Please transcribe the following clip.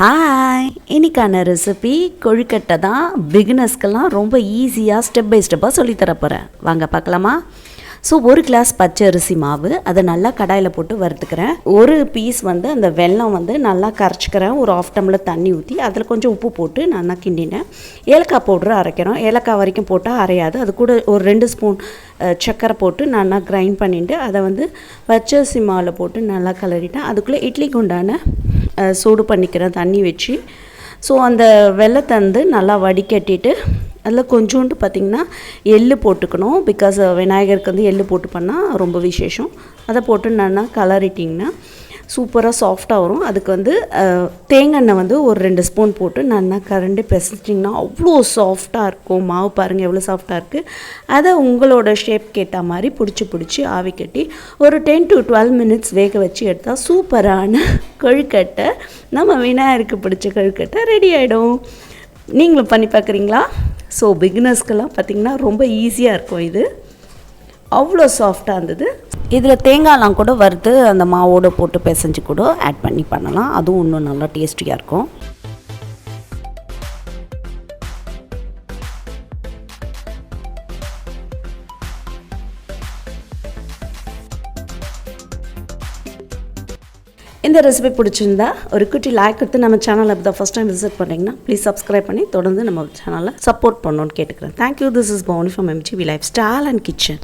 Hi, இன்னைக்கான recipe கொழுக்கட்டை தான். பிகினர்ஸ்க்கெல்லாம் ரொம்ப ஈஸியாக ஸ்டெப் பை ஸ்டெப்பாக சொல்லித்தர போகிறேன். வாங்க பார்க்கலாமா? ஸோ 1 கிளாஸ் பச்சை அரிசி மாவு, அதை நல்லா கடாயில் போட்டு வறுத்துக்கிறேன். ஒரு பீஸ் அந்த வெல்லம் நல்லா கரைச்சிக்கிறேன். ஒரு 1/2 டம்ளர் தண்ணி ஊற்றி அதில் கொஞ்சம் உப்பு போட்டு நல்லா கிண்டினேன். ஏலக்காய் பவுட்ரு அரைக்கிறோம். ஏலக்காய் வரைக்கும் போட்டால் அரையாது. அது கூட ஒரு 2 ஸ்பூன் சர்க்கரை போட்டு நல்லா கிரைண்ட் பண்ணிவிட்டு அதை பச்சை அரிசி மாவில் போட்டு நல்லா கிளறிட்டேன். அதுக்குள்ளே இட்லி குண்டான சூடு பண்ணிக்கிறேன் தண்ணி வச்சு. ஸோ அந்த வெள்ளத்தை நல்லா வடிகட்டிட்டு அதில் கொஞ்சோண்டு பார்த்திங்கன்னா எள்ளு போட்டுக்கணும். பிகாஸ் விநாயகருக்கு எள்ளு போட்டு பண்ணால் ரொம்ப விசேஷம். அதை போட்டு நல்லா கலரிட்டிங்கன்னா சூப்பராக சாஃப்டாக வரும். அதுக்கு தேங்காய் எண்ணெய் ஒரு 2 ஸ்பூன் போட்டு நல்லா கரண்டி பிசைச்சிங்கன்னா அவ்வளோ சாஃப்டாக இருக்கும். மாவு பாருங்கள் எவ்வளோ சாஃப்டாக இருக்குது. அதை உங்களோட ஷேப்க்கு ஏற்ற மாதிரி பிடிச்சி ஆவி கட்டி ஒரு 10 to 12 மினிட்ஸ் வேக வச்சு எடுத்தால் சூப்பரான கொழுக்கட்டை, நம்ம விநாயகருக்கு பிடிச்ச கொழுக்கட்டை ரெடி ஆகிடும். நீங்களும் பண்ணி பார்க்குறீங்களா? ஸோ பிகினர்ஸ்க்கெல்லாம் பார்த்திங்கன்னா ரொம்ப ஈஸியாக இருக்கும். இது அவ்வளோ சாஃப்டாக இருந்தது. இதில் தேங்காய்லாம் கூட வறுத்து அந்த மாவோடு போட்டு பிசைஞ்சு கூட ஆட் பண்ணி பண்ணலாம். அதுவும் இன்னும் நல்லா டேஸ்டியாக இருக்கும். இந்த ரெசிபி பிடிச்சிருந்தா ஒரு குட்டி லைக் கொடுத்து நம்ம சேனலை இப்போ ஃபஸ்ட் டைம் விசிட் பண்ணிங்கன்னா ப்ளீஸ் சப்ஸ்கிரைப் பண்ணி தொடர்ந்து நம்ம சேனலை சப்போர்ட் பண்ணணும்னு கேட்டுக்கிறேன். Thank you. This is Pauni from MGV lifestyle and kitchen.